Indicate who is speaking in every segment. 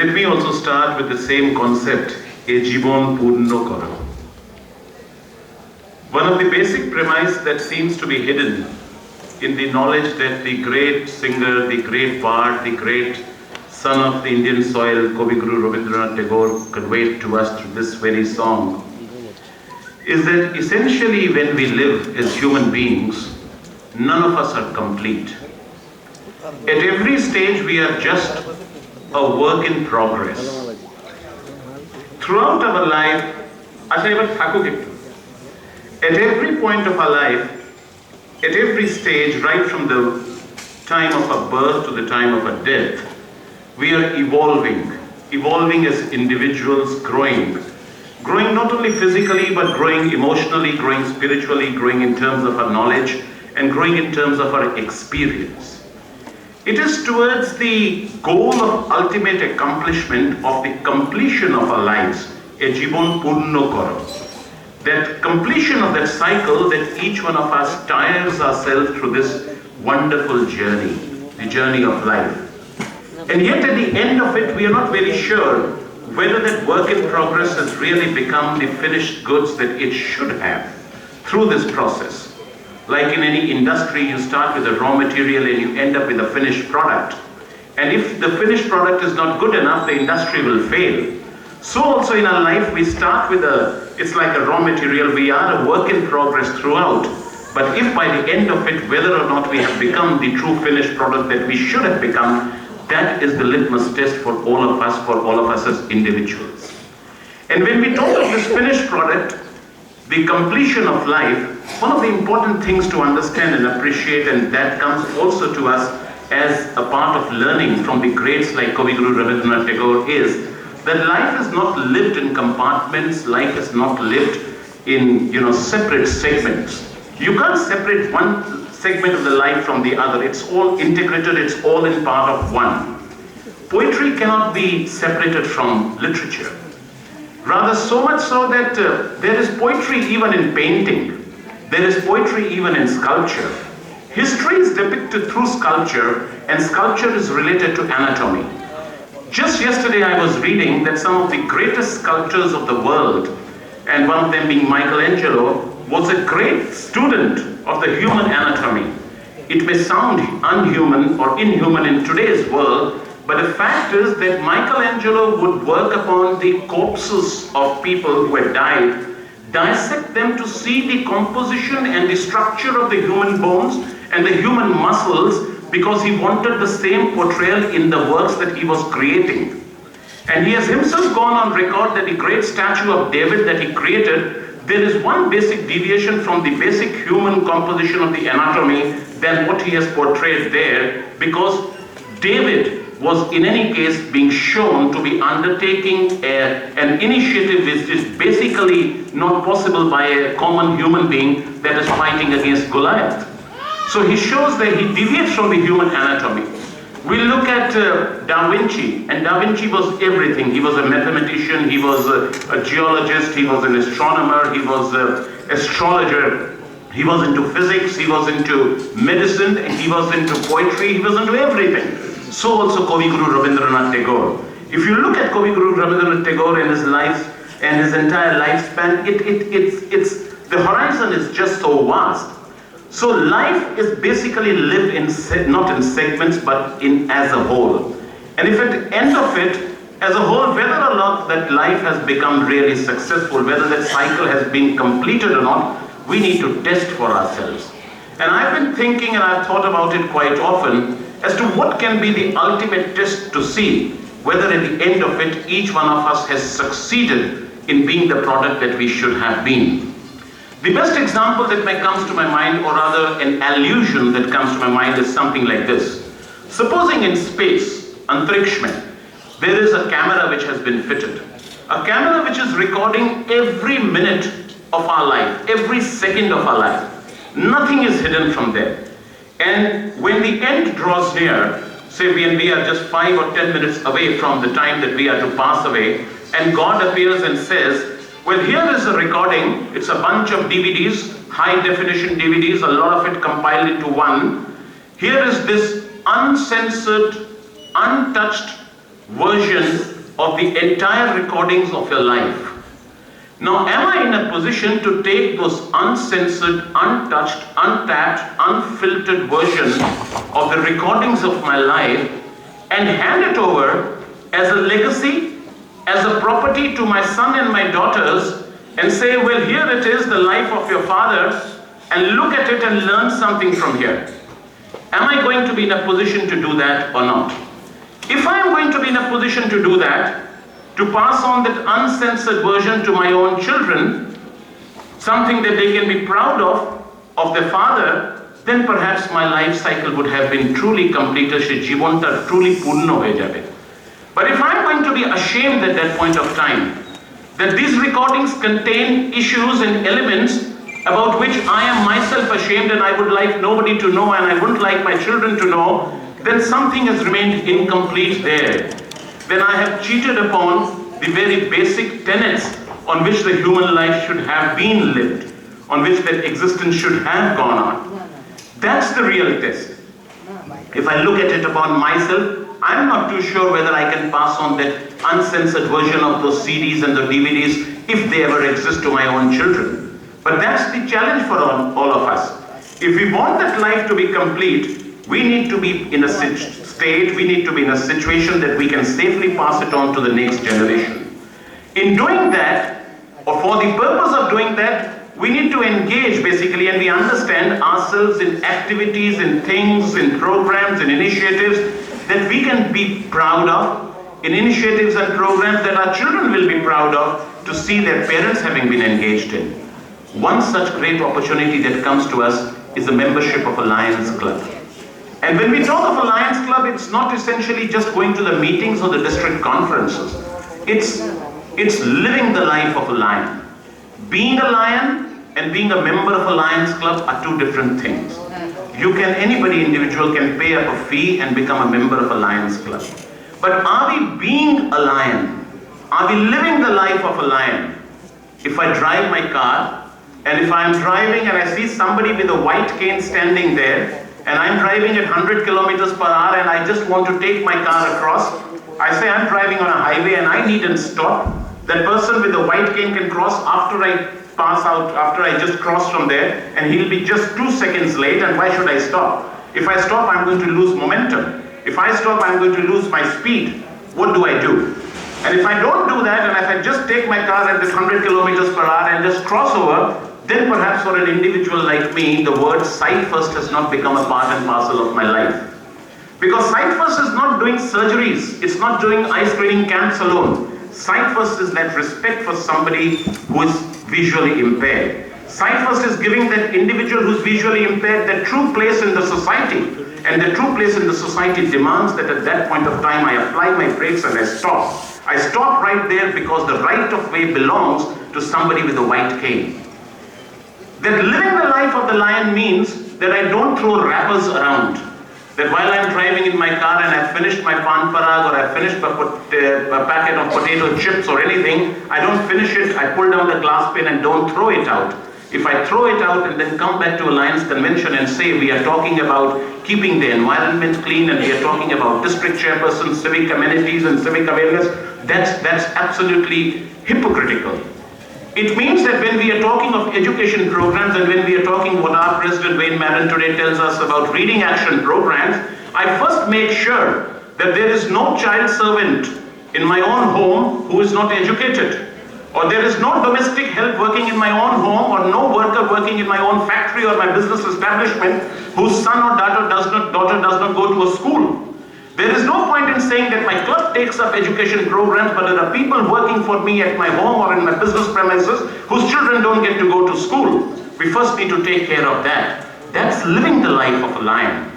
Speaker 1: Let me also start with the same concept, e jibon purno koro. One of the basic premise that seems to be hidden in the knowledge that the great singer, the great bard, the great son of the Indian soil, Kavi Guru Rabindranath Tagore, conveyed to us through this very song, is that essentially when we live as human beings, none of us are complete. At every stage we are just a work in progress. Throughout our life, at every point of our life, at every stage, right from the time of our birth to the time of our death, we are evolving as individuals, growing not only physically, but growing emotionally, growing spiritually, growing in terms of our knowledge, and growing in terms of our experience. It is towards the goal of ultimate accomplishment of the completion of our lives, e jibon purno koro. That completion of that cycle that each one of us tires ourselves through this wonderful journey, the journey of life. And yet at the end of it, we are not very sure whether that work in progress has really become the finished goods that it should have through this process. Like in any industry, you start with a raw material and you end up with a finished product. And if the finished product is not good enough, the industry will fail. So also in our life, we start with it's like a raw material, we are a work in progress throughout. But if by the end of it, whether or not we have become the true finished product that we should have become, that is the litmus test for all of us as individuals. And when we talk of this finished product, the completion of life, one of the important things to understand and appreciate, and that comes also to us as a part of learning from the greats like Kavi Guru Rabindranath Tagore, is that life is not lived in compartments, life is not lived in separate segments. You can't separate one segment of the life from the other. It's all integrated, it's all in part of one. Poetry cannot be separated from literature. Rather, so much so that there is poetry even in painting. There is poetry even in sculpture. History is depicted through sculpture, and sculpture is related to anatomy. Just yesterday I was reading that some of the greatest sculptors of the world, and one of them being Michelangelo, was a great student of the human anatomy. It may sound unhuman or inhuman in today's world, but the fact is that Michelangelo would work upon the corpses of people who had died, dissect them to see the composition and the structure of the human bones and the human muscles, because he wanted the same portrayal in the works that he was creating. And he has himself gone on record that the great statue of David that he created, there is one basic deviation from the basic human composition of the anatomy than what he has portrayed there, because David was in any case being shown to be undertaking an initiative which is basically not possible by a common human being that is fighting against Goliath. So he shows that he deviates from the human anatomy. We look at Da Vinci, and Da Vinci was everything. He was a mathematician, he was a geologist, he was an astronomer, he was an astrologer, he was into physics, he was into medicine, and he was into poetry, he was into everything. So also Kavi Guru Rabindranath Tagore. If you look at Kavi Guru Rabindranath Tagore and his life and his entire lifespan, the horizon is just so vast. So life is basically lived not in segments, but as a whole. And if at the end of it, as a whole, whether or not that life has become really successful, whether that cycle has been completed or not, we need to test for ourselves. And I've been thinking, and I've thought about it quite often, as to what can be the ultimate test to see whether at the end of it, each one of us has succeeded in being the product that we should have been. The best example that may come to my mind, or rather an allusion that comes to my mind, is something like this. Supposing in space, Antariksh mein, there is a camera which has been fitted. A camera which is recording every minute of our life, every second of our life. Nothing is hidden from there. And when the end draws near, say when we are just 5 or 10 minutes away from the time that we are to pass away, and God appears and says, well, here is a recording. It's a bunch of DVDs, high definition DVDs, a lot of it compiled into one. Here is this uncensored, untouched version of the entire recordings of your life. Now, am I in a position to take those uncensored, untouched, untapped, unfiltered version of the recordings of my life and hand it over as a legacy, as a property to my son and my daughters, and say, well, here it is, the life of your father, and look at it and learn something from here? Am I going to be in a position to do that or not? If I am going to be in a position to do that, to pass on that uncensored version to my own children, something that they can be proud of their father, then perhaps my life cycle would have been truly completed, jivonta truly purno hoye jabe. But if I'm going to be ashamed at that point of time, that these recordings contain issues and elements about which I am myself ashamed and I would like nobody to know and I wouldn't like my children to know, then something has remained incomplete there. Then I have cheated upon the very basic tenets on which the human life should have been lived, on which that existence should have gone on. That's the real test. If I look at it upon myself, I'm not too sure whether I can pass on that uncensored version of those CDs and the DVDs if they ever exist to my own children. But that's the challenge for all of us. If we want that life to be complete, we need to be in a state, we need to be in a situation that we can safely pass it on to the next generation. In doing that, or for the purpose of doing that, we need to engage basically, and we understand ourselves in activities, in things, in programs, in initiatives that we can be proud of, in initiatives and programs that our children will be proud of to see their parents having been engaged in. One such great opportunity that comes to us is the membership of a Lions Club. And when we talk of a Lions Club, it's not essentially just going to the meetings or the district conferences. It's living the life of a lion. Being a lion and being a member of a Lions Club are two different things. Anybody individual can pay up a fee and become a member of a Lions Club. But are we being a lion? Are we living the life of a lion? If I drive my car, and if I'm driving and I see somebody with a white cane standing there, and I'm driving at 100 kilometers per hour and I just want to take my car across, I say I'm driving on a highway and I needn't stop. That person with the white cane can cross after I pass out, after I just cross from there, and he'll be just 2 seconds late, and why should I stop? If I stop, I'm going to lose momentum. If I stop, I'm going to lose my speed. What do I do? And if I don't do that, and if I just take my car at this 100 kilometers per hour and just cross over, then perhaps for an individual like me, the word sight first has not become a part and parcel of my life. Because sight first is not doing surgeries, it's not doing eye screening camps alone. Sight first is that respect for somebody who is visually impaired. Sight first is giving that individual who's visually impaired the true place in the society. And the true place in the society demands that at that point of time I apply my brakes and I stop. I stop right there because the right of way belongs to somebody with a white cane. That living the life of the lion means that I don't throw wrappers around. That while I'm driving in my car and I've finished my pan parag or I've finished a packet of potato chips or anything, I don't finish it, I pull down the glass pane and don't throw it out. If I throw it out and then come back to a Lions convention and say we are talking about keeping the environment clean and we are talking about district chairpersons, civic amenities and civic awareness, that's absolutely hypocritical. It means that when we are talking of education programs and when we are talking what our President Wayne Madden today tells us about reading action programs, I first make sure that there is no child servant in my own home who is not educated. Or there is no domestic help working in my own home or no worker working in my own factory or my business establishment whose son or daughter does not go to a school. There is no point in saying that my club takes up education programs, but there are people working for me at my home or in my business premises whose children don't get to go to school. We first need to take care of that. That's living the life of a lion.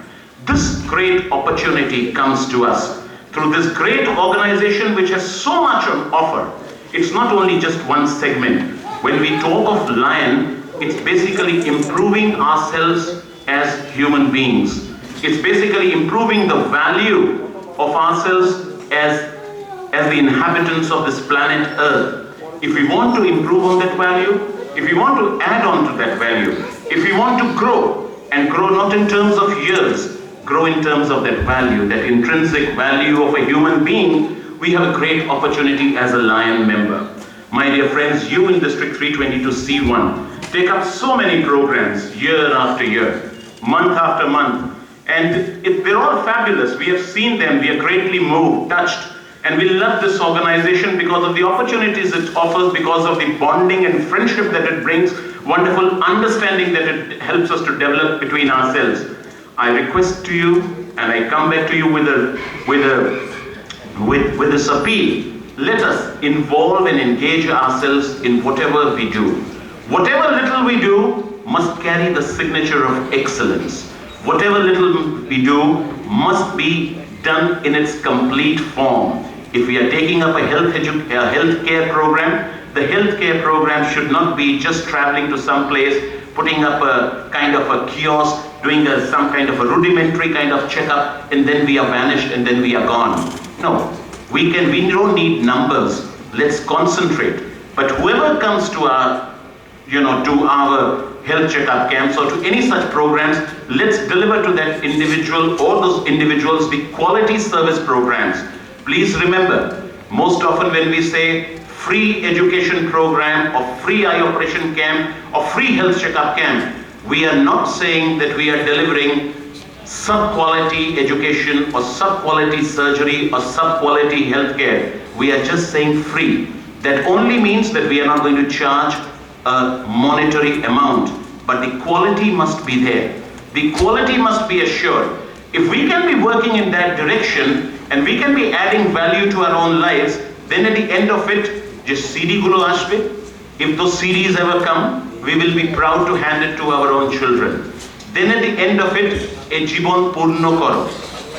Speaker 1: This great opportunity comes to us through this great organization which has so much on offer. It's not only just one segment. When we talk of lion, it's basically improving ourselves as human beings. It's basically improving the value of ourselves as the inhabitants of this planet Earth. If we want to improve on that value, if we want to add on to that value, if we want to grow, and grow not in terms of years, grow in terms of that value, that intrinsic value of a human being we have a great opportunity as a Lion member. My dear friends, you in District 322C1 take up so many programs year after year, month after month, and they're all fabulous. We have seen them, we are greatly moved, touched, and we love this organization because of the opportunities it offers, because of the bonding and friendship that it brings, wonderful understanding that it helps us to develop between ourselves. I request to you, and I come back to you with this appeal. Let us involve and engage ourselves in whatever we do. Whatever little we do must carry the signature of excellence. Whatever little we do must be done in its complete form. If we are taking up a healthcare program, the healthcare program should not be just traveling to some place, putting up a kind of a kiosk, doing some kind of a rudimentary kind of checkup, and then we are vanished and then we are gone. No. We don't need numbers. Let's concentrate. But whoever comes to our, to our health checkup camps or to any such programs, let's deliver to that individual or those individuals the quality service programs. Please remember, most often when we say free education program or free eye operation camp or free health checkup camp, we are not saying that we are delivering sub-quality education or sub-quality surgery or sub-quality healthcare. We are just saying free. That only means that we are not going to charge a monetary amount, but the quality must be there. The quality must be assured. If we can be working in that direction and we can be adding value to our own lives, then at the end of it, just CD gulo ashbe. If those CDs ever come, we will be proud to hand it to our own children. Then at the end of it, a jibon purno koro,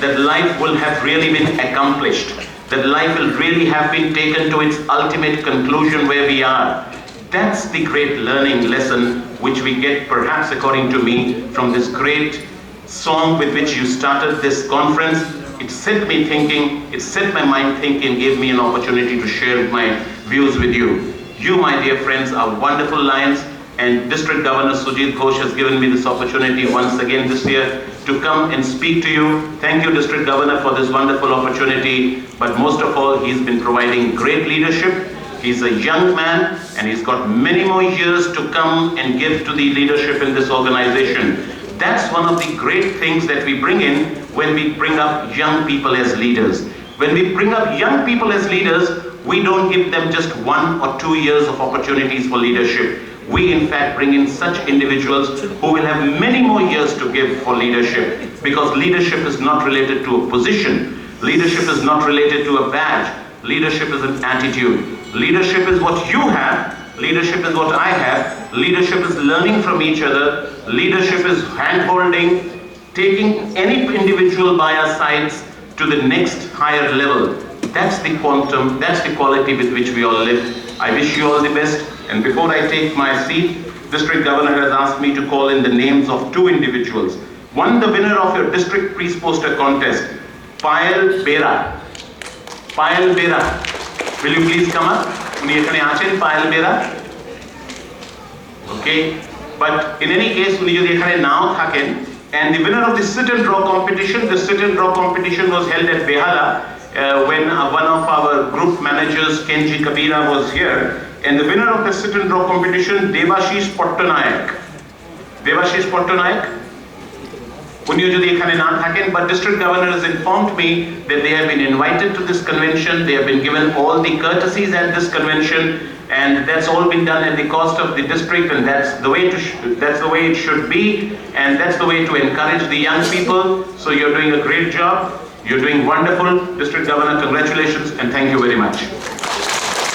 Speaker 1: that life will have really been accomplished, that life will really have been taken to its ultimate conclusion where we are. That's the great learning lesson which we get, perhaps according to me, from this great song with which you started this conference. It set me thinking, it set my mind thinking, gave me an opportunity to share my views with you. You, my dear friends, are wonderful Lions. And District Governor Sujit Ghosh has given me this opportunity once again this year to come and speak to you. Thank you, District Governor, for this wonderful opportunity. But most of all, he's been providing great leadership. He's a young man, and he's got many more years to come and give to the leadership in this organization. That's one of the great things that we bring in when we bring up young people as leaders. When we bring up young people as leaders, we don't give them just 1 or 2 years of opportunities for leadership. We in fact bring in such individuals who will have many more years to give for leadership, because leadership is not related to a position. Leadership is not related to a badge. Leadership is an attitude. Leadership is what you have. Leadership is what I have. Leadership is learning from each other. Leadership is hand-holding, taking any individual by our sides to the next higher level. That's the quantum, that's the quality with which we all live. I wish you all the best. And before I take my seat, District Governor has asked me to call in the names of 2 individuals. One, the winner of your district priest poster contest, Payal Bera. Payal Bera, will you please come up? Payal Bera. Okay, but in any case, and the winner of the sit and draw competition, the sit and draw competition was held at Behala when one of our group managers, Kenji Kabira, was here. And the winner of the sit and draw competition, Devashish Pottanayak. Devashish Pottanayak? But District Governor has informed me that they have been invited to this convention, they have been given all the courtesies at this convention, and that's all been done at the cost of the district, and that's the way it should be, and that's the way to encourage the young people. So you're doing a great job, you're doing wonderful. District Governor, congratulations, and thank you very much.